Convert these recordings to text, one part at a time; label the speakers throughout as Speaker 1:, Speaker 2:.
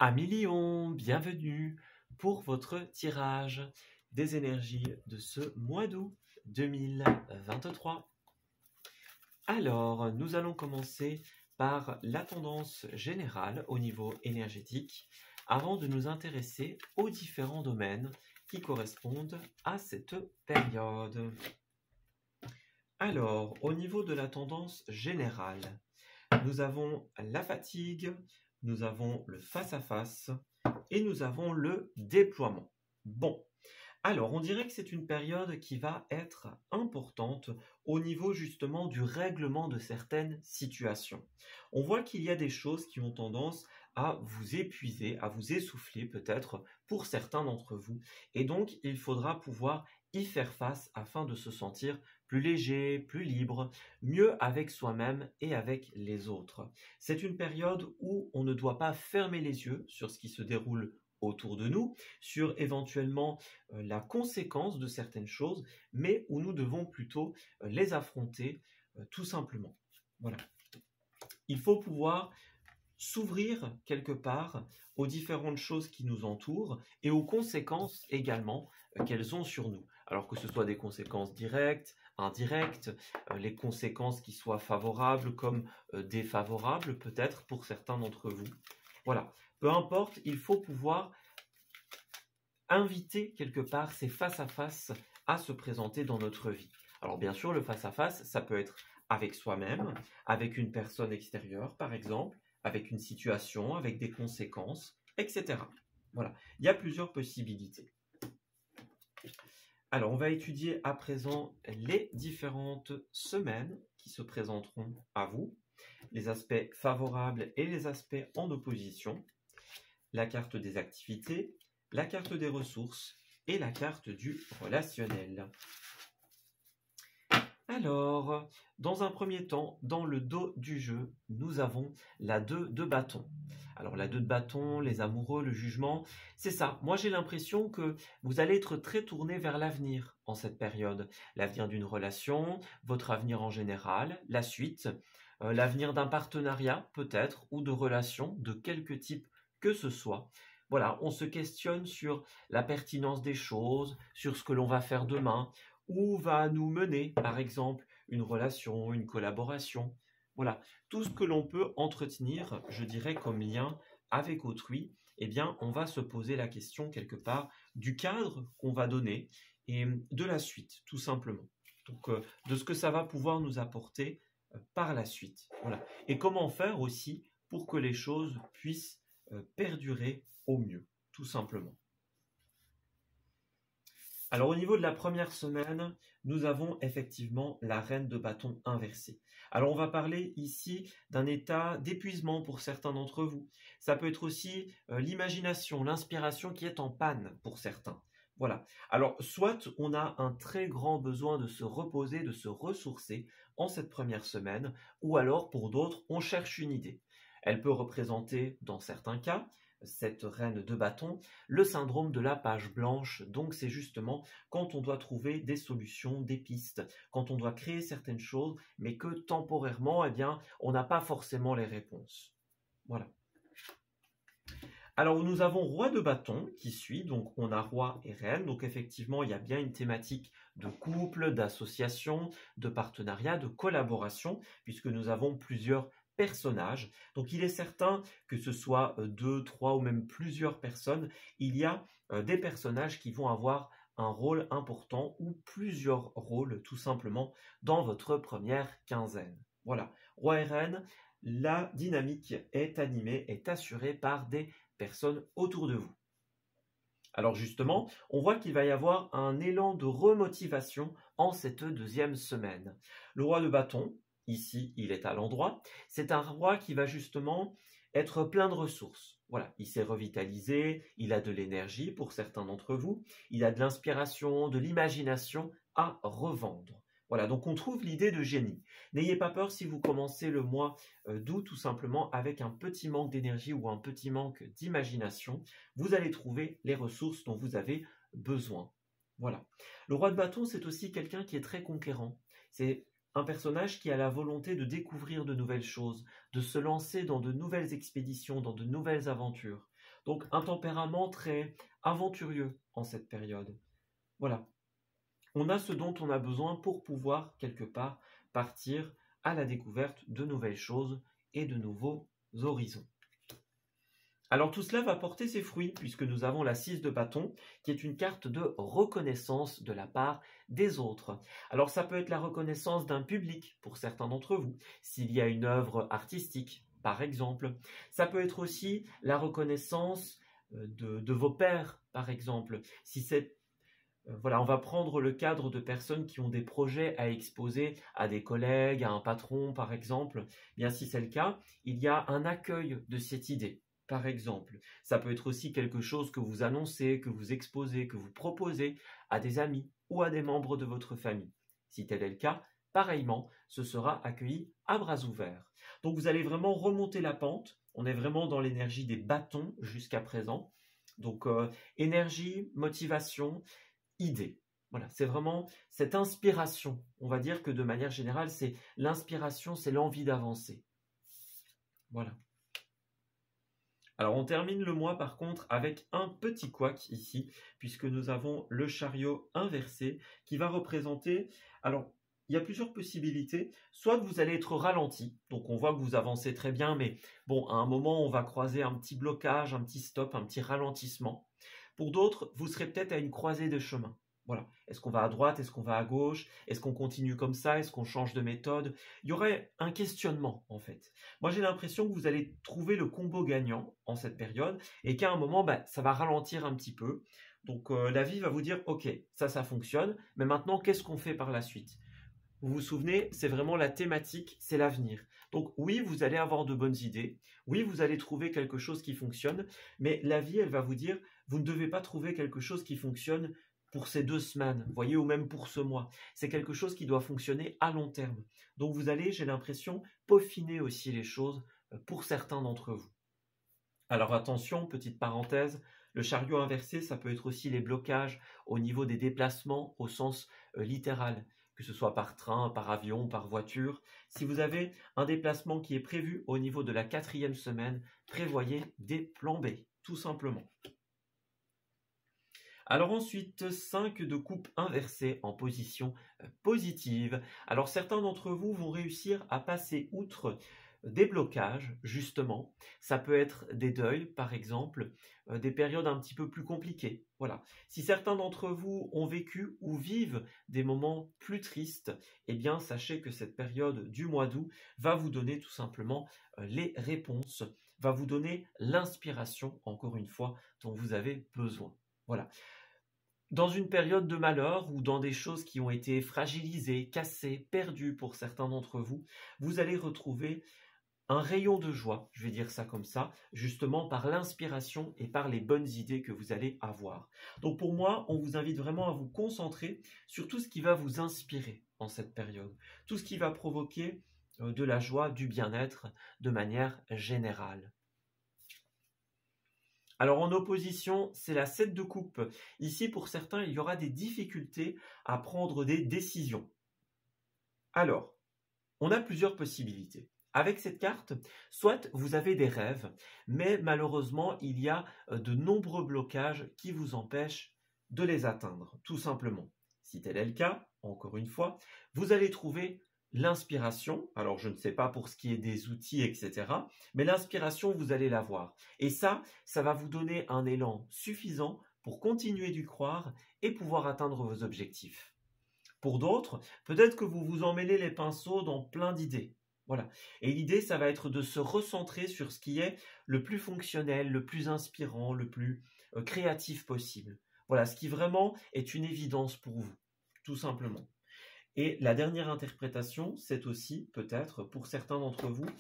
Speaker 1: Amis Lion, bienvenue pour votre tirage des énergies de ce mois d'août 2023. Alors, nous allons commencer par la tendance générale au niveau énergétique avant de nous intéresser aux différents domaines qui correspondent à cette période. Alors, au niveau de la tendance générale, nous avons la fatigue, nous avons le face-à-face et nous avons le déploiement. Bon, alors on dirait que c'est une période qui va être importante au niveau justement du règlement de certaines situations. On voit qu'il y a des choses qui ont tendance à vous épuiser, à vous essouffler peut-être pour certains d'entre vous. Et donc il faudra pouvoir y faire face afin de se sentir plus léger, plus libre, mieux avec soi-même et avec les autres. C'est une période où on ne doit pas fermer les yeux sur ce qui se déroule autour de nous, sur éventuellement la conséquence de certaines choses, mais où nous devons plutôt les affronter tout simplement. Voilà. Il faut pouvoir s'ouvrir quelque part aux différentes choses qui nous entourent et aux conséquences également qu'elles ont sur nous. Alors que ce soit des conséquences directes, indirectes, les conséquences qui soient favorables comme défavorables peut-être pour certains d'entre vous. Voilà, peu importe, il faut pouvoir inviter quelque part ces face-à-face à se présenter dans notre vie. Alors bien sûr, le face-à-face, ça peut être avec soi-même, avec une personne extérieure par exemple, avec une situation, avec des conséquences, etc. Voilà, il y a plusieurs possibilités. Alors, on va étudier à présent les différentes semaines qui se présenteront à vous, les aspects favorables et les aspects en opposition, la carte des activités, la carte des ressources et la carte du relationnel. Alors, dans un premier temps, dans le dos du jeu, nous avons la 2 de bâton. Alors la 2 de bâton, les amoureux, le jugement, c'est ça. Moi j'ai l'impression que vous allez être très tourné vers l'avenir en cette période. L'avenir d'une relation, votre avenir en général, la suite, l'avenir d'un partenariat peut-être, ou de relations de quelque type que ce soit. Voilà, on se questionne sur la pertinence des choses, sur ce que l'on va faire demain, où va nous mener, par exemple, une relation, une collaboration. Voilà, tout ce que l'on peut entretenir, je dirais, comme lien avec autrui, eh bien, on va se poser la question quelque part du cadre qu'on va donner et de la suite, tout simplement. Donc, de ce que ça va pouvoir nous apporter par la suite. Voilà. Et comment faire aussi pour que les choses puissent perdurer au mieux, tout simplement. Alors au niveau de la première semaine, nous avons effectivement la reine de bâton inversée. Alors on va parler ici d'un état d'épuisement pour certains d'entre vous. Ça peut être aussi l'imagination, l'inspiration qui est en panne pour certains. Voilà. Alors soit on a un très grand besoin de se reposer, de se ressourcer en cette première semaine, ou alors pour d'autres, on cherche une idée. Elle peut représenter, dans certains cas, cette reine de bâton, le syndrome de la page blanche. Donc c'est justement quand on doit trouver des solutions, des pistes, quand on doit créer certaines choses, mais que temporairement, eh bien, on n'a pas forcément les réponses. Voilà. Alors nous avons roi de bâton qui suit, donc on a roi et reine, donc effectivement il y a bien une thématique de couple, d'association, de partenariat, de collaboration, puisque nous avons plusieurs personnages. Donc il est certain que ce soit 2, 3 ou même plusieurs personnes, il y a des personnages qui vont avoir un rôle important ou plusieurs rôles tout simplement dans votre première quinzaine. Voilà, roi et reine, la dynamique est animée, est assurée par des personnes autour de vous. Alors justement, on voit qu'il va y avoir un élan de remotivation en cette deuxième semaine. Le roi de bâton, ici, il est à l'endroit. C'est un roi qui va justement être plein de ressources. Voilà, il s'est revitalisé, il a de l'énergie pour certains d'entre vous, il a de l'inspiration, de l'imagination à revendre. Voilà, donc on trouve l'idée de génie. N'ayez pas peur si vous commencez le mois d'août tout simplement avec un petit manque d'énergie ou un petit manque d'imagination. Vous allez trouver les ressources dont vous avez besoin. Voilà. Le roi de bâton, c'est aussi quelqu'un qui est très conquérant. C'est un personnage qui a la volonté de découvrir de nouvelles choses, de se lancer dans de nouvelles expéditions, dans de nouvelles aventures. Donc un tempérament très aventurieux en cette période. Voilà. On a ce dont on a besoin pour pouvoir, quelque part, partir à la découverte de nouvelles choses et de nouveaux horizons. Alors tout cela va porter ses fruits puisque nous avons la 6 de bâton qui est une carte de reconnaissance de la part des autres. Alors ça peut être la reconnaissance d'un public pour certains d'entre vous, s'il y a une œuvre artistique par exemple. Ça peut être aussi la reconnaissance de vos pairs par exemple. Si c'est voilà, on va prendre le cadre de personnes qui ont des projets à exposer à des collègues, à un patron par exemple. Bien si c'est le cas, il y a un accueil de cette idée. Par exemple, ça peut être aussi quelque chose que vous annoncez, que vous exposez, que vous proposez à des amis ou à des membres de votre famille. Si tel est le cas, pareillement, ce sera accueilli à bras ouverts. Donc vous allez vraiment remonter la pente. On est vraiment dans l'énergie des bâtons jusqu'à présent. Donc énergie, motivation, idée. Voilà, c'est vraiment cette inspiration. On va dire que de manière générale, c'est l'inspiration, c'est l'envie d'avancer. Voilà. Alors on termine le mois par contre avec un petit couac ici, puisque nous avons le chariot inversé qui va représenter, alors il y a plusieurs possibilités, soit que vous allez être ralenti, donc on voit que vous avancez très bien, mais bon, à un moment on va croiser un petit blocage, un petit stop, un petit ralentissement. Pour d'autres, vous serez peut-être à une croisée de chemin. Voilà. Est-ce qu'on va à droite? Est-ce qu'on va à gauche? Est-ce qu'on continue comme ça? Est-ce qu'on change de méthode? Il y aurait un questionnement en fait. Moi j'ai l'impression que vous allez trouver le combo gagnant en cette période et qu'à un moment, ça va ralentir un petit peu. Donc la vie va vous dire, ok, ça fonctionne, mais maintenant qu'est-ce qu'on fait par la suite? Vous vous souvenez, c'est vraiment la thématique, c'est l'avenir. Donc oui, vous allez avoir de bonnes idées, oui, vous allez trouver quelque chose qui fonctionne, mais la vie, elle va vous dire, vous ne devez pas trouver quelque chose qui fonctionne pour ces 2 semaines, voyez, ou même pour ce mois. C'est quelque chose qui doit fonctionner à long terme. Donc vous allez, j'ai l'impression, peaufiner aussi les choses pour certains d'entre vous. Alors attention, petite parenthèse, le chariot inversé, ça peut être aussi les blocages au niveau des déplacements au sens littéral, que ce soit par train, par avion, par voiture. Si vous avez un déplacement qui est prévu au niveau de la 4e semaine, prévoyez des plans B, tout simplement. Alors ensuite, 5 de coupe inversée en position positive. Alors certains d'entre vous vont réussir à passer outre des blocages, justement. Ça peut être des deuils, par exemple, des périodes un petit peu plus compliquées. Voilà. Si certains d'entre vous ont vécu ou vivent des moments plus tristes, eh bien, sachez que cette période du mois d'août va vous donner tout simplement les réponses, va vous donner l'inspiration, encore une fois, dont vous avez besoin. Voilà. Dans une période de malheur ou dans des choses qui ont été fragilisées, cassées, perdues pour certains d'entre vous, vous allez retrouver un rayon de joie, je vais dire ça comme ça, justement par l'inspiration et par les bonnes idées que vous allez avoir. Donc pour moi, on vous invite vraiment à vous concentrer sur tout ce qui va vous inspirer en cette période, tout ce qui va provoquer de la joie, du bien-être de manière générale. Alors en opposition, c'est la 7 de coupe. Ici, pour certains, il y aura des difficultés à prendre des décisions. Alors, on a plusieurs possibilités. Avec cette carte, soit vous avez des rêves, mais malheureusement, il y a de nombreux blocages qui vous empêchent de les atteindre, tout simplement. Si tel est le cas, encore une fois, vous allez trouver l'inspiration. Alors, je ne sais pas pour ce qui est des outils, etc., mais l'inspiration, vous allez l'avoir. Et ça va vous donner un élan suffisant pour continuer d'y croire et pouvoir atteindre vos objectifs. Pour d'autres, peut-être que vous vous emmêlez les pinceaux dans plein d'idées. Voilà. Et l'idée, ça va être de se recentrer sur ce qui est le plus fonctionnel, le plus inspirant, le plus créatif possible. Voilà, ce qui vraiment est une évidence pour vous, tout simplement. Et la dernière interprétation, c'est aussi, peut-être, pour certains d'entre vous,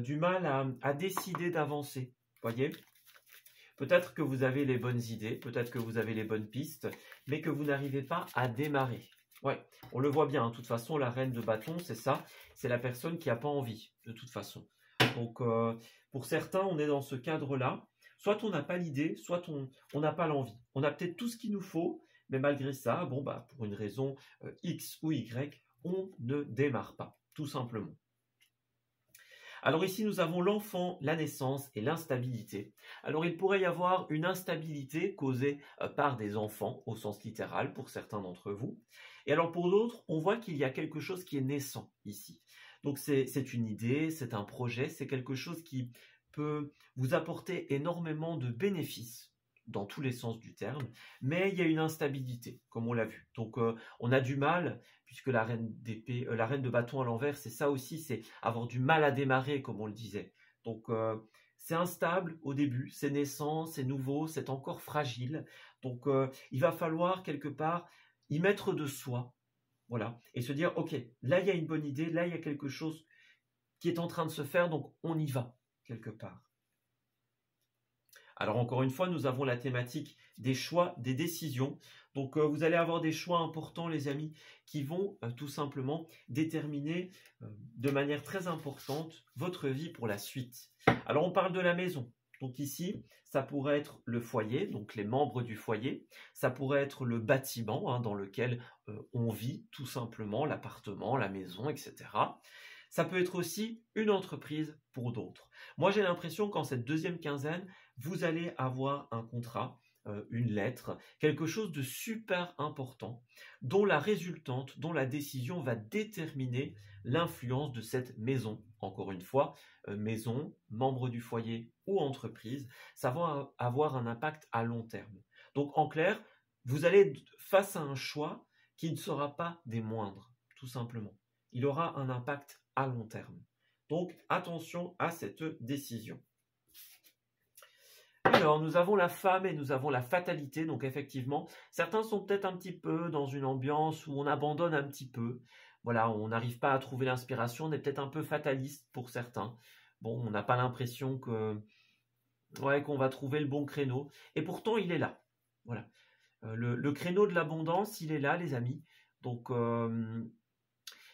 Speaker 1: du mal à décider d'avancer. Voyez ? Peut-être que vous avez les bonnes idées, peut-être que vous avez les bonnes pistes, mais que vous n'arrivez pas à démarrer. Ouais, on le voit bien, de toute façon, la reine de bâton, c'est ça, c'est la personne qui n'a pas envie, de toute façon. Donc, pour certains, on est dans ce cadre-là. Soit on n'a pas l'idée, soit on n'a pas l'envie. On a peut-être tout ce qu'il nous faut, mais malgré ça, pour une raison X ou Y, on ne démarre pas, tout simplement. Alors ici, nous avons l'enfant, la naissance et l'instabilité. Alors il pourrait y avoir une instabilité causée par des enfants, au sens littéral, pour certains d'entre vous. Et alors pour d'autres, on voit qu'il y a quelque chose qui est naissant ici. Donc c'est une idée, c'est un projet, c'est quelque chose qui peut vous apporter énormément de bénéfices dans tous les sens du terme, mais il y a une instabilité, comme on l'a vu. Donc on a du mal, puisque la reine d'épée, la reine de bâton à l'envers, c'est ça aussi, c'est avoir du mal à démarrer, comme on le disait. Donc c'est instable au début, c'est naissant, c'est nouveau, c'est encore fragile. Donc il va falloir quelque part y mettre de soi, voilà, et se dire, ok, là il y a une bonne idée, là il y a quelque chose qui est en train de se faire, donc on y va, quelque part. Alors encore une fois, nous avons la thématique des choix, des décisions. Donc vous allez avoir des choix importants, les amis, qui vont tout simplement déterminer de manière très importante votre vie pour la suite. Alors on parle de la maison. Donc ici, ça pourrait être le foyer, donc les membres du foyer. Ça pourrait être le bâtiment dans lequel on vit, tout simplement, l'appartement, la maison, etc. Ça peut être aussi une entreprise pour d'autres. Moi, j'ai l'impression qu'en cette deuxième quinzaine, vous allez avoir un contrat, une lettre, quelque chose de super important, dont la résultante, dont la décision va déterminer l'influence de cette maison. Encore une fois, maison, membre du foyer ou entreprise, ça va avoir un impact à long terme. Donc en clair, vous allez être face à un choix qui ne sera pas des moindres, tout simplement. Il aura un impact à long terme. Donc attention à cette décision. Alors, nous avons la femme et nous avons la fatalité. Donc, effectivement, certains sont peut-être un petit peu dans une ambiance où on abandonne un petit peu. Voilà, on n'arrive pas à trouver l'inspiration. On est peut-être un peu fataliste pour certains. Bon, on n'a pas l'impression qu'on va trouver le bon créneau. Et pourtant, il est là. Voilà. Le créneau de l'abondance, il est là, les amis. Donc,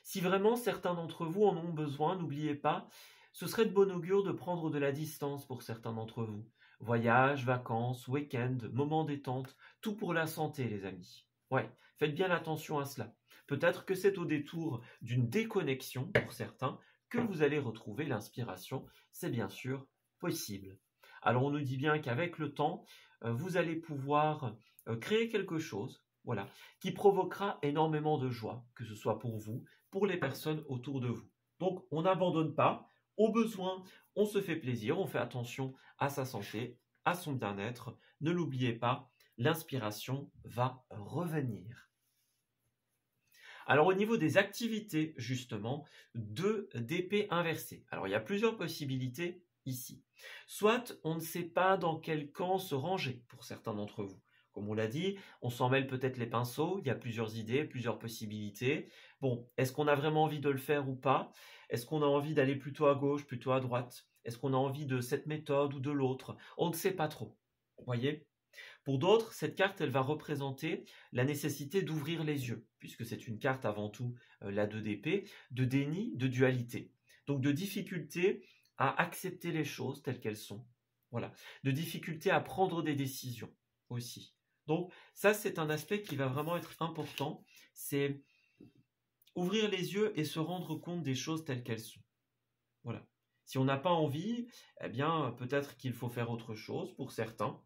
Speaker 1: si vraiment certains d'entre vous en ont besoin, n'oubliez pas, ce serait de bon augure de prendre de la distance pour certains d'entre vous. Voyages, vacances, week-end, moments détente, tout pour la santé, les amis. Ouais, faites bien attention à cela. Peut-être que c'est au détour d'une déconnexion pour certains que vous allez retrouver l'inspiration. C'est bien sûr possible. Alors on nous dit bien qu'avec le temps, vous allez pouvoir créer quelque chose, voilà, qui provoquera énormément de joie, que ce soit pour vous, pour les personnes autour de vous. Donc on n'abandonne pas. Au besoin, on se fait plaisir, on fait attention à sa santé, à son bien-être. Ne l'oubliez pas, l'inspiration va revenir. Alors au niveau des activités, justement, de d'épée inversée. Alors il y a plusieurs possibilités ici. Soit on ne sait pas dans quel camp se ranger pour certains d'entre vous. Comme on l'a dit, on s'en mêle peut-être les pinceaux, il y a plusieurs idées, plusieurs possibilités. Bon, est-ce qu'on a vraiment envie de le faire ou pas? Est-ce qu'on a envie d'aller plutôt à gauche, plutôt à droite? Est-ce qu'on a envie de cette méthode ou de l'autre? On ne sait pas trop. Vous voyez? Pour d'autres, cette carte, elle va représenter la nécessité d'ouvrir les yeux, puisque c'est une carte avant tout, la 2 d'épée, de déni, de dualité. Donc de difficulté à accepter les choses telles qu'elles sont. Voilà. De difficulté à prendre des décisions aussi. Donc ça, c'est un aspect qui va vraiment être important. C'est ouvrir les yeux et se rendre compte des choses telles qu'elles sont. Voilà. Si on n'a pas envie, eh bien, peut-être qu'il faut faire autre chose pour certains.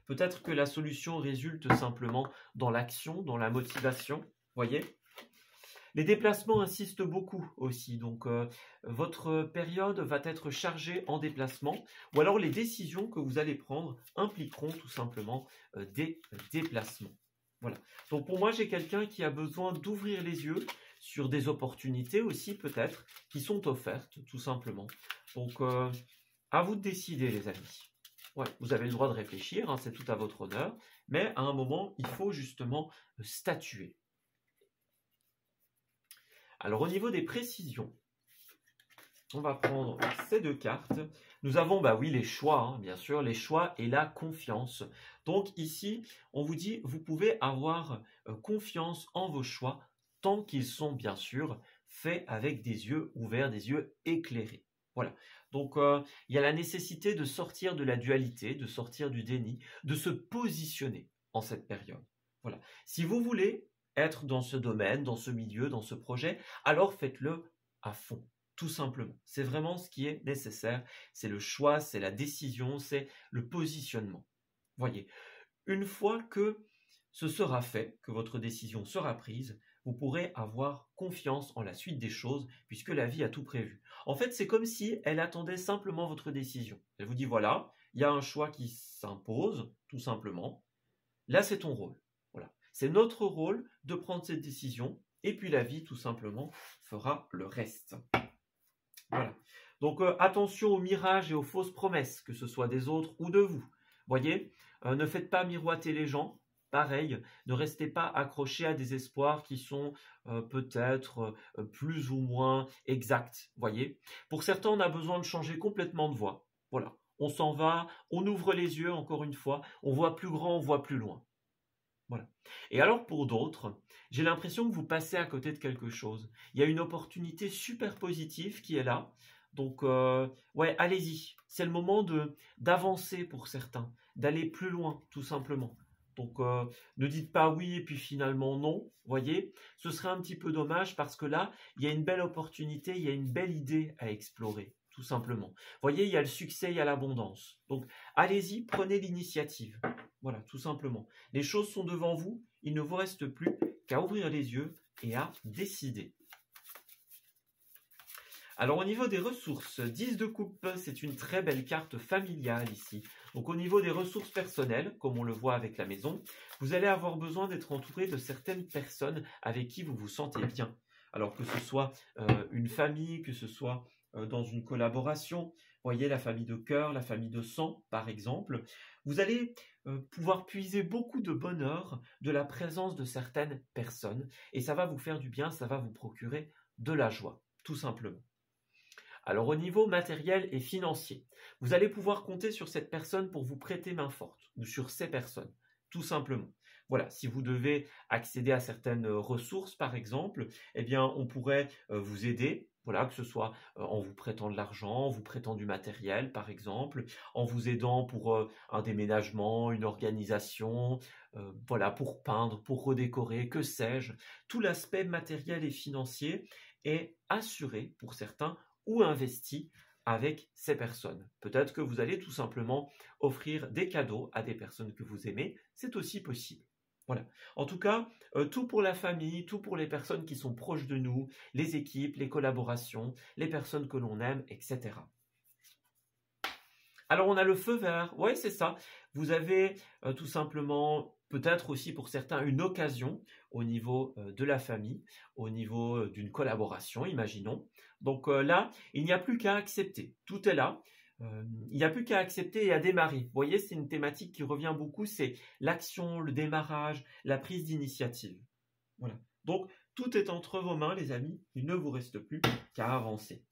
Speaker 1: Peut-être que la solution résulte simplement dans l'action, dans la motivation. Voyez ? Les déplacements insistent beaucoup aussi. Donc, votre période va être chargée en déplacement. Ou alors, les décisions que vous allez prendre impliqueront tout simplement des déplacements. Voilà. Donc, pour moi, j'ai quelqu'un qui a besoin d'ouvrir les yeux sur des opportunités aussi, peut-être, qui sont offertes, tout simplement. Donc, à vous de décider, les amis. Ouais, vous avez le droit de réfléchir, c'est tout à votre honneur, mais à un moment, il faut justement statuer. Alors, au niveau des précisions, on va prendre ces deux cartes. Nous avons, oui, les choix, bien sûr, les choix et la confiance. Donc ici, on vous dit, vous pouvez avoir confiance en vos choix tant qu'ils sont, bien sûr, faits avec des yeux ouverts, des yeux éclairés. Voilà. Donc, il y a la nécessité de sortir de la dualité, de sortir du déni, de se positionner en cette période. Voilà. Si vous voulez être dans ce domaine, dans ce milieu, dans ce projet, alors faites-le à fond. tout simplement. C'est vraiment ce qui est nécessaire. C'est le choix, c'est la décision, c'est le positionnement. Voyez, une fois que ce sera fait, que votre décision sera prise, vous pourrez avoir confiance en la suite des choses puisque la vie a tout prévu. En fait, c'est comme si elle attendait simplement votre décision. Elle vous dit voilà, il y a un choix qui s'impose, tout simplement. Là, c'est ton rôle. Voilà. C'est notre rôle de prendre cette décision et puis la vie, tout simplement, fera le reste. Voilà. Donc, attention aux mirages et aux fausses promesses, que ce soit des autres ou de vous. Voyez, ne faites pas miroiter les gens. Pareil, ne restez pas accrochés à des espoirs qui sont peut-être plus ou moins exacts. Voyez, pour certains, on a besoin de changer complètement de voie. Voilà, on s'en va, on ouvre les yeux, encore une fois, on voit plus grand, on voit plus loin. Voilà. Et alors pour d'autres, j'ai l'impression que vous passez à côté de quelque chose. Il y a une opportunité super positive qui est là. Donc, ouais, allez-y. C'est le moment d'avancer pour certains, d'aller plus loin, tout simplement. Donc, ne dites pas oui et puis finalement non. Voyez, ce serait un petit peu dommage parce que là, il y a une belle opportunité, il y a une belle idée à explorer, tout simplement. Voyez, il y a le succès, il y a l'abondance. Donc, allez-y, prenez l'initiative. Voilà, tout simplement. Les choses sont devant vous, il ne vous reste plus qu'à ouvrir les yeux et à décider. Alors au niveau des ressources, 10 de coupe, c'est une très belle carte familiale ici. Donc au niveau des ressources personnelles, comme on le voit avec la maison, vous allez avoir besoin d'être entouré de certaines personnes avec qui vous vous sentez bien. Alors que ce soit une famille, que ce soit dans une collaboration, voyez la famille de cœur, la famille de sang par exemple, vous allez pouvoir puiser beaucoup de bonheur de la présence de certaines personnes et ça va vous faire du bien, ça va vous procurer de la joie, tout simplement. Alors au niveau matériel et financier, vous allez pouvoir compter sur cette personne pour vous prêter main forte, ou sur ces personnes, tout simplement. Voilà, si vous devez accéder à certaines ressources, par exemple, eh bien, on pourrait vous aider, voilà, que ce soit en vous prêtant de l'argent, en vous prêtant du matériel, par exemple, en vous aidant pour un déménagement, une organisation, voilà, pour peindre, pour redécorer, que sais-je. Tout l'aspect matériel et financier est assuré pour certains ou investi avec ces personnes. Peut-être que vous allez tout simplement offrir des cadeaux à des personnes que vous aimez, c'est aussi possible. Voilà. En tout cas, tout pour la famille, tout pour les personnes qui sont proches de nous, les équipes, les collaborations, les personnes que l'on aime, etc. Alors on a le feu vert, ouais c'est ça. Vous avez tout simplement, peut-être aussi pour certains, une occasion au niveau de la famille, au niveau d'une collaboration, imaginons. Donc là, il n'y a plus qu'à accepter. Tout est là. Il n'y a plus qu'à accepter et à démarrer. Vous voyez, c'est une thématique qui revient beaucoup, c'est l'action, le démarrage, la prise d'initiative. Voilà. Donc, tout est entre vos mains, les amis. Il ne vous reste plus qu'à avancer.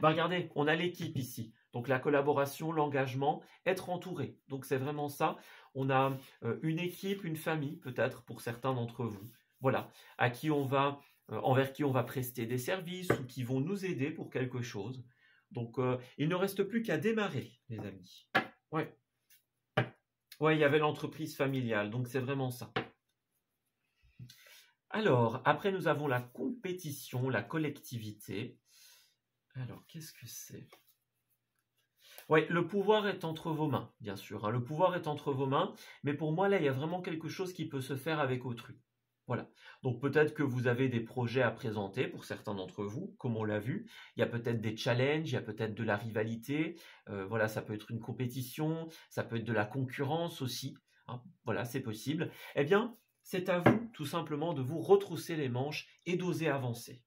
Speaker 1: Bah, regardez, on a l'équipe ici. Donc, la collaboration, l'engagement, être entouré. Donc, c'est vraiment ça. On a une équipe, une famille, peut-être, pour certains d'entre vous. Voilà. À qui on va, envers qui on va prester des services ou qui vont nous aider pour quelque chose. Donc, il ne reste plus qu'à démarrer, les amis. Ouais. Ouais, il y avait l'entreprise familiale, donc c'est vraiment ça. Alors, après, nous avons la compétition, la collectivité. Alors, qu'est-ce que c'est? Oui, le pouvoir est entre vos mains, bien sûr. Hein. Le pouvoir est entre vos mains, mais pour moi, là, il y a vraiment quelque chose qui peut se faire avec autrui. Voilà. Donc peut-être que vous avez des projets à présenter pour certains d'entre vous, comme on l'a vu. Il y a peut-être des challenges, il y a peut-être de la rivalité. Voilà, ça peut être une compétition, ça peut être de la concurrence aussi. Hein. Voilà, c'est possible. Eh bien, c'est à vous, tout simplement, de vous retrousser les manches et d'oser avancer.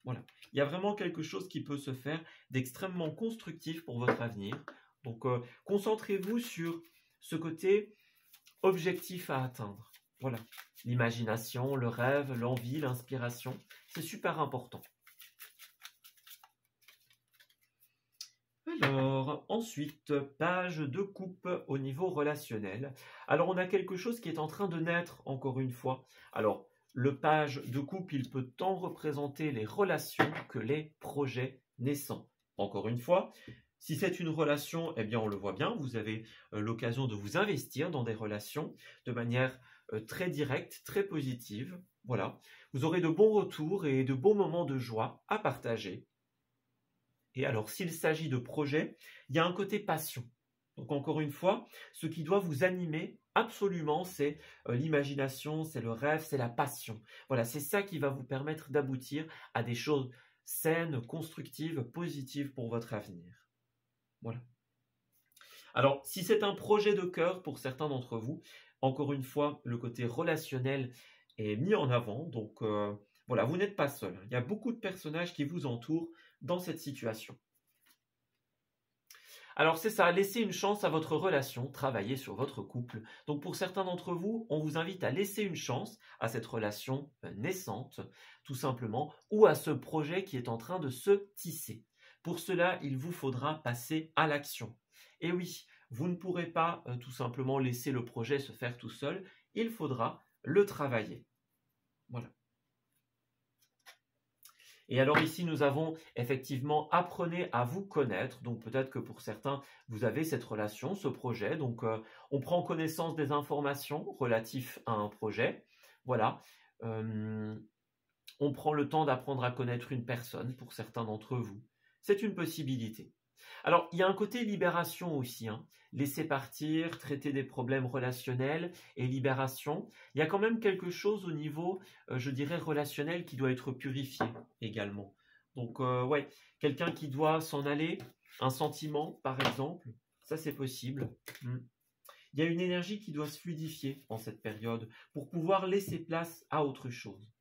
Speaker 1: Voilà. Il y a vraiment quelque chose qui peut se faire d'extrêmement constructif pour votre avenir. Donc, concentrez-vous sur ce côté objectif à atteindre. Voilà. L'imagination, le rêve, l'envie, l'inspiration, c'est super important. Alors, ensuite, page de coupe au niveau relationnel. Alors, on a quelque chose qui est en train de naître, encore une fois. Alors, le page de coupe, il peut tant représenter les relations que les projets naissants. Encore une fois, si c'est une relation, eh bien, on le voit bien, vous avez l'occasion de vous investir dans des relations de manière très directe, très positive. Voilà. Vous aurez de bons retours et de beaux moments de joie à partager. Et alors, s'il s'agit de projet, il y a un côté passion. Donc, encore une fois, ce qui doit vous animer absolument, c'est l'imagination, c'est le rêve, c'est la passion. Voilà, c'est ça qui va vous permettre d'aboutir à des choses saines, constructives, positives pour votre avenir. Voilà. Alors, si c'est un projet de cœur pour certains d'entre vous, encore une fois, le côté relationnel est mis en avant. Donc, voilà, vous n'êtes pas seul. Il y a beaucoup de personnages qui vous entourent dans cette situation. Alors c'est ça, laissez une chance à votre relation, travaillez sur votre couple. Donc pour certains d'entre vous, on vous invite à laisser une chance à cette relation naissante, tout simplement, ou à ce projet qui est en train de se tisser. Pour cela, il vous faudra passer à l'action. Et oui, vous ne pourrez pas tout simplement laisser le projet se faire tout seul, il faudra le travailler. Voilà. Et alors ici, nous avons effectivement apprenez à vous connaître. Donc peut-être que pour certains, vous avez cette relation, ce projet. Donc on prend connaissance des informations relatives à un projet. Voilà. On prend le temps d'apprendre à connaître une personne pour certains d'entre vous. C'est une possibilité. Alors, il y a un côté libération aussi, hein. Laisser partir, traiter des problèmes relationnels et libération. Il y a quand même quelque chose au niveau, je dirais, relationnel qui doit être purifié également. Donc, ouais, quelqu'un qui doit s'en aller, un sentiment, par exemple, ça c'est possible. Il y a une énergie qui doit se fluidifier en cette période pour pouvoir laisser place à autre chose.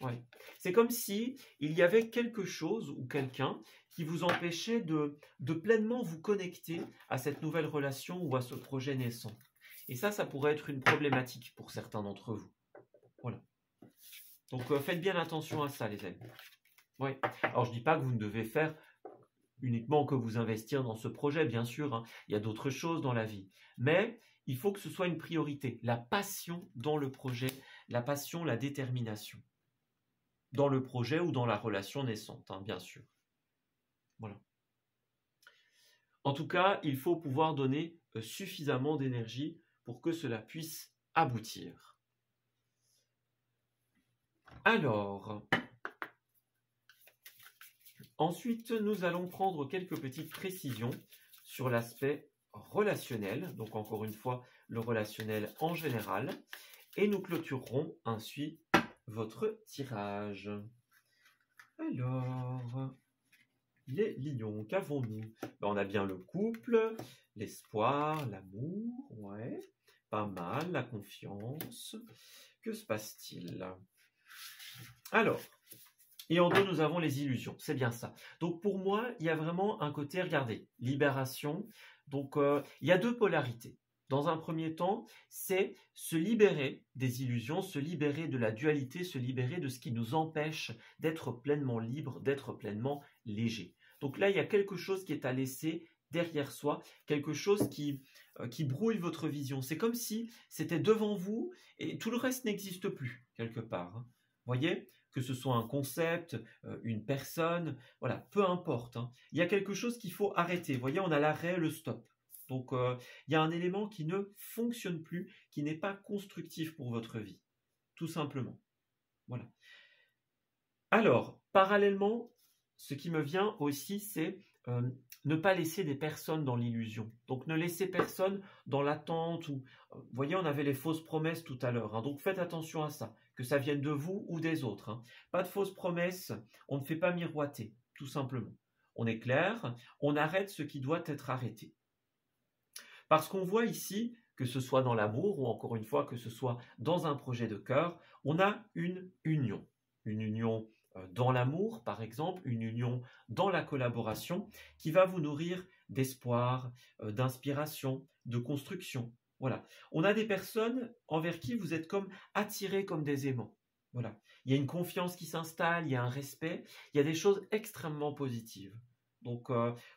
Speaker 1: Ouais. C'est comme si il y avait quelque chose ou quelqu'un qui vous empêchait de pleinement vous connecter à cette nouvelle relation ou à ce projet naissant. Et ça pourrait être une problématique pour certains d'entre vous. Voilà. Donc faites bien attention à ça, les amis. Ouais. Alors je ne dis pas que vous ne devez faire uniquement que vous investir dans ce projet, bien sûr, hein. Il y a d'autres choses dans la vie. Mais il faut que ce soit une priorité. La passion dans le projet, la passion, la détermination. Dans le projet ou dans la relation naissante, hein, bien sûr. Voilà. En tout cas, il faut pouvoir donner suffisamment d'énergie pour que cela puisse aboutir. Alors, ensuite, nous allons prendre quelques petites précisions sur l'aspect relationnel, donc encore une fois, le relationnel en général, et nous clôturerons ainsi votre tirage. Alors, les lions, qu'avons-nous? On a bien le couple, l'espoir, l'amour, ouais, pas mal, la confiance. Que se passe-t-il? Alors, et en deux, nous avons les illusions, c'est bien ça. Donc pour moi, il y a vraiment un côté, regardez, libération. Donc il y a deux polarités. Dans un premier temps, c'est se libérer des illusions, se libérer de la dualité, se libérer de ce qui nous empêche d'être pleinement libre, d'être pleinement léger. Donc là, il y a quelque chose qui est à laisser derrière soi, quelque chose qui brouille votre vision. C'est comme si c'était devant vous et tout le reste n'existe plus, quelque part. Hein. Voyez, que ce soit un concept, une personne, voilà, peu importe. Hein. Il y a quelque chose qu'il faut arrêter. Vous voyez, on a l'arrêt, le stop. Donc, il y a un élément qui ne fonctionne plus, qui n'est pas constructif pour votre vie, tout simplement. Voilà. Alors, parallèlement, ce qui me vient aussi, c'est ne pas laisser des personnes dans l'illusion. Donc, ne laissez personne dans l'attente. Vous voyez, on avait les fausses promesses tout à l'heure. Hein, donc, faites attention à ça, que ça vienne de vous ou des autres. Hein. Pas de fausses promesses, on ne fait pas miroiter, tout simplement. On est clair, on arrête ce qui doit être arrêté. Parce qu'on voit ici, que ce soit dans l'amour ou encore une fois que ce soit dans un projet de cœur, on a une union. Une union dans l'amour, par exemple, une union dans la collaboration qui va vous nourrir d'espoir, d'inspiration, de construction. Voilà. On a des personnes envers qui vous êtes comme attirés comme des aimants. Voilà. Il y a une confiance qui s'installe, il y a un respect, il y a des choses extrêmement positives. Donc,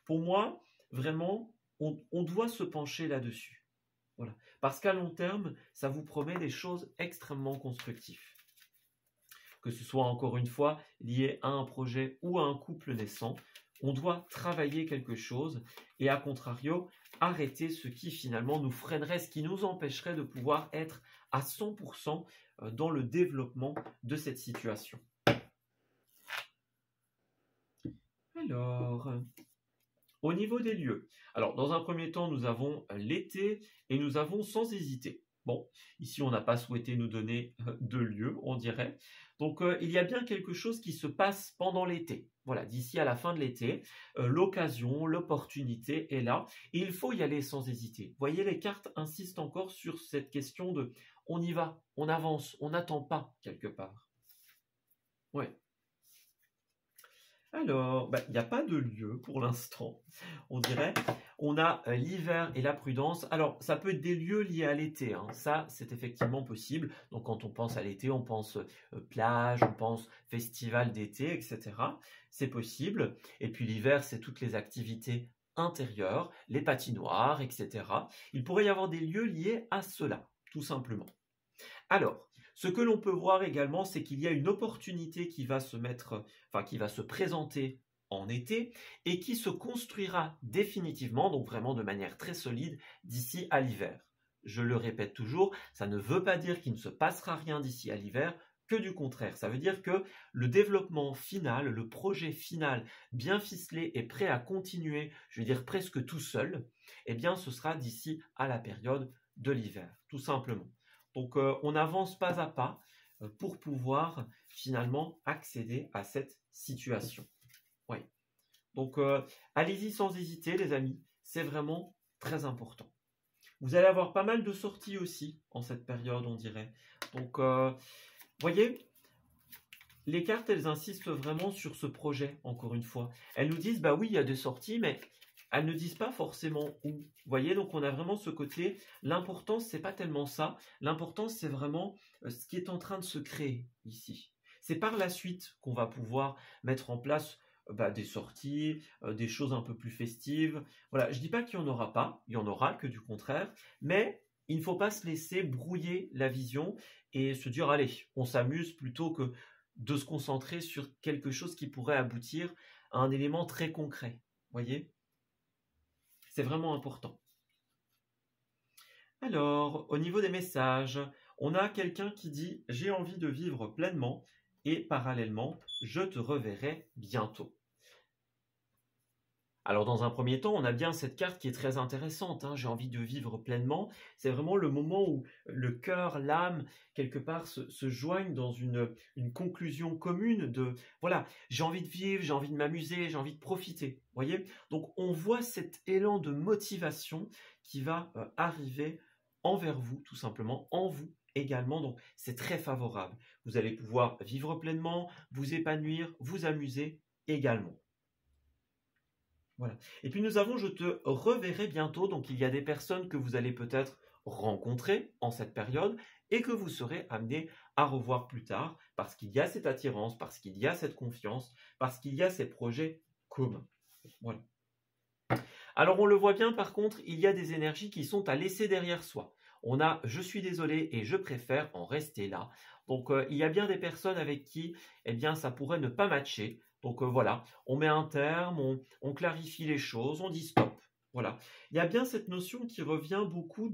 Speaker 1: pour moi, vraiment, on doit se pencher là-dessus. Voilà. Parce qu'à long terme, ça vous promet des choses extrêmement constructives. Que ce soit encore une fois lié à un projet ou à un couple naissant, on doit travailler quelque chose et à contrario, arrêter ce qui finalement nous freinerait, ce qui nous empêcherait de pouvoir être à 100% dans le développement de cette situation. Alors, au niveau des lieux, alors dans un premier temps, nous avons l'été et nous avons sans hésiter. Bon, ici on n'a pas souhaité nous donner de lieu, on dirait. Donc il y a bien quelque chose qui se passe pendant l'été. Voilà, d'ici à la fin de l'été, l'occasion, l'opportunité est là et il faut y aller sans hésiter. Vous voyez, les cartes insistent encore sur cette question de on y va, on avance, on n'attend pas quelque part. Ouais. Alors, il n'y a pas de lieu pour l'instant, on dirait. On a l'hiver et la prudence. Alors, ça peut être des lieux liés à l'été, hein. Ça, c'est effectivement possible. Donc, quand on pense à l'été, on pense plage, on pense festival d'été, etc. C'est possible. Et puis l'hiver, c'est toutes les activités intérieures, les patinoires, etc. Il pourrait y avoir des lieux liés à cela, tout simplement. Alors, ce que l'on peut voir également, c'est qu'il y a une opportunité qui va qui va se présenter en été et qui se construira définitivement, donc vraiment de manière très solide, d'ici à l'hiver. Je le répète toujours, ça ne veut pas dire qu'il ne se passera rien d'ici à l'hiver, que du contraire. Ça veut dire que le développement final, le projet final bien ficelé et prêt à continuer, je veux dire presque tout seul, eh bien ce sera d'ici à la période de l'hiver, tout simplement. Donc on avance pas à pas pour pouvoir finalement accéder à cette situation. Oui. Donc allez-y sans hésiter les amis, c'est vraiment très important. Vous allez avoir pas mal de sorties aussi en cette période, on dirait. Donc voyez, les cartes, elles insistent vraiment sur ce projet, encore une fois. Elles nous disent, bah oui, il y a des sorties, mais elles ne disent pas forcément où. Vous voyez, donc on a vraiment ce côté, l'important, c'est pas tellement ça. L'important, c'est vraiment ce qui est en train de se créer ici. C'est par la suite qu'on va pouvoir mettre en place des sorties, des choses un peu plus festives. Voilà, je dis pas qu'il n'y en aura pas, il y en aura que du contraire, mais il ne faut pas se laisser brouiller la vision et se dire, allez, on s'amuse plutôt que de se concentrer sur quelque chose qui pourrait aboutir à un élément très concret. Voyez ? C'est vraiment important. Alors, au niveau des messages, on a quelqu'un qui dit « J'ai envie de vivre pleinement et parallèlement, je te reverrai bientôt ». Alors dans un premier temps, on a bien cette carte qui est très intéressante, hein. J'ai envie de vivre pleinement. C'est vraiment le moment où le cœur, l'âme, quelque part, se joignent dans une conclusion commune de voilà, j'ai envie de vivre, j'ai envie de m'amuser, j'ai envie de profiter. Voyez? Donc on voit cet élan de motivation qui va arriver envers vous, tout simplement, en vous également. Donc c'est très favorable. Vous allez pouvoir vivre pleinement, vous épanouir, vous amuser également. Voilà. Et puis nous avons je te reverrai bientôt. Donc il y a des personnes que vous allez peut-être rencontrer en cette période et que vous serez amené à revoir plus tard parce qu'il y a cette attirance, parce qu'il y a cette confiance, parce qu'il y a ces projets communs. Voilà. Alors on le voit bien par contre, il y a des énergies qui sont à laisser derrière soi. On a je suis désolé et je préfère en rester là. Donc il y a bien des personnes avec qui eh bien, ça pourrait ne pas matcher. Donc voilà, on met un terme, on clarifie les choses, on dit stop. Voilà. Il y a bien cette notion qui revient beaucoup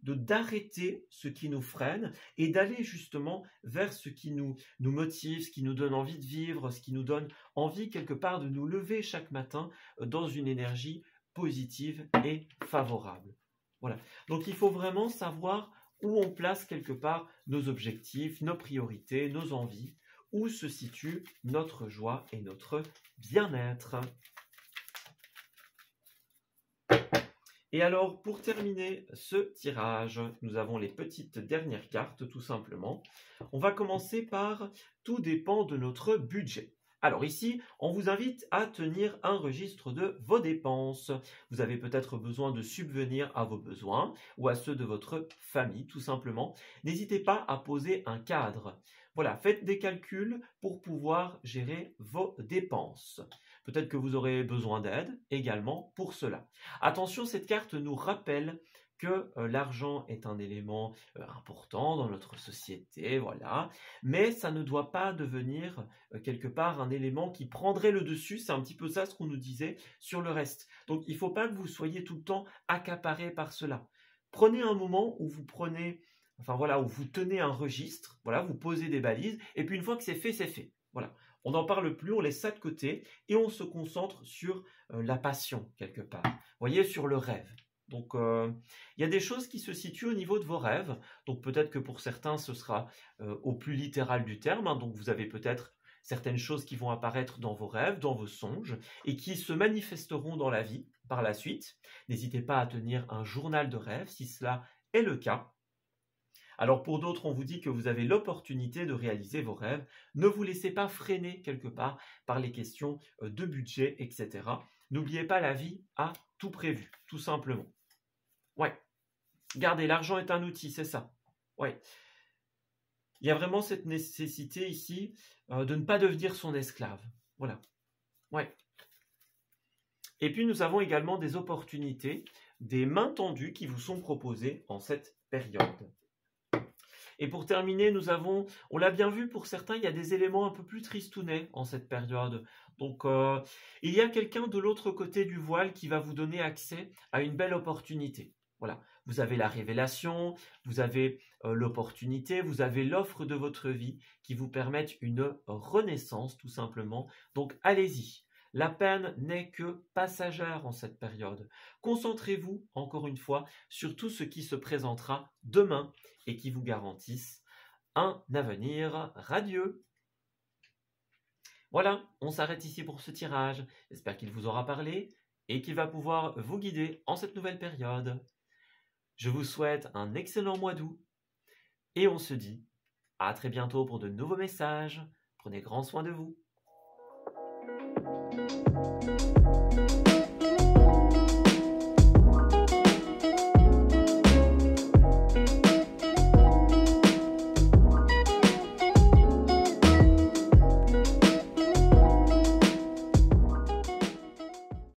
Speaker 1: d'arrêter ce qui nous freine et d'aller justement vers ce qui nous motive, ce qui nous donne envie de vivre, ce qui nous donne envie quelque part de nous lever chaque matin dans une énergie positive et favorable. Voilà. Donc il faut vraiment savoir où on place quelque part nos objectifs, nos priorités, nos envies, où se situe notre joie et notre bien-être. Et alors, pour terminer ce tirage, nous avons les petites dernières cartes, tout simplement. On va commencer par « Tout dépend de notre budget ». Alors ici, on vous invite à tenir un registre de vos dépenses. Vous avez peut-être besoin de subvenir à vos besoins ou à ceux de votre famille, tout simplement. N'hésitez pas à poser un cadre. Voilà, faites des calculs pour pouvoir gérer vos dépenses. Peut-être que vous aurez besoin d'aide également pour cela. Attention, cette carte nous rappelle que l'argent est un élément important dans notre société, voilà, mais ça ne doit pas devenir quelque part un élément qui prendrait le dessus, c'est un petit peu ça ce qu'on nous disait sur le reste. Donc il ne faut pas que vous soyez tout le temps accaparé par cela. Prenez un moment où vous prenez, enfin voilà, où vous tenez un registre, voilà, vous posez des balises, et puis une fois que c'est fait, c'est fait. Voilà. On n'en parle plus, on laisse ça de côté et on se concentre sur la passion quelque part. Vous voyez, sur le rêve. Donc, il y a des choses qui se situent au niveau de vos rêves. Donc, peut-être que pour certains, ce sera au plus littéral du terme. Hein. Donc, vous avez peut-être certaines choses qui vont apparaître dans vos rêves, dans vos songes, et qui se manifesteront dans la vie par la suite. N'hésitez pas à tenir un journal de rêve si cela est le cas. Alors pour d'autres, on vous dit que vous avez l'opportunité de réaliser vos rêves. Ne vous laissez pas freiner quelque part par les questions de budget, etc. N'oubliez pas, la vie a tout prévu, tout simplement. Ouais, regardez, l'argent est un outil, c'est ça. Ouais. Il y a vraiment cette nécessité ici de ne pas devenir son esclave. Voilà. Ouais. Et puis nous avons également des opportunités, des mains tendues qui vous sont proposées en cette période. Et pour terminer, nous avons, on l'a bien vu pour certains, il y a des éléments un peu plus tristounets en cette période. Donc il y a quelqu'un de l'autre côté du voile qui va vous donner accès à une belle opportunité. Voilà, vous avez la révélation, vous avez l'opportunité, vous avez l'offre de votre vie qui vous permettent une renaissance tout simplement. Donc allez-y. La peine n'est que passagère en cette période. Concentrez-vous, encore une fois, sur tout ce qui se présentera demain et qui vous garantissent un avenir radieux. Voilà, on s'arrête ici pour ce tirage. J'espère qu'il vous aura parlé et qu'il va pouvoir vous guider en cette nouvelle période. Je vous souhaite un excellent mois d'août et on se dit à très bientôt pour de nouveaux messages. Prenez grand soin de vous.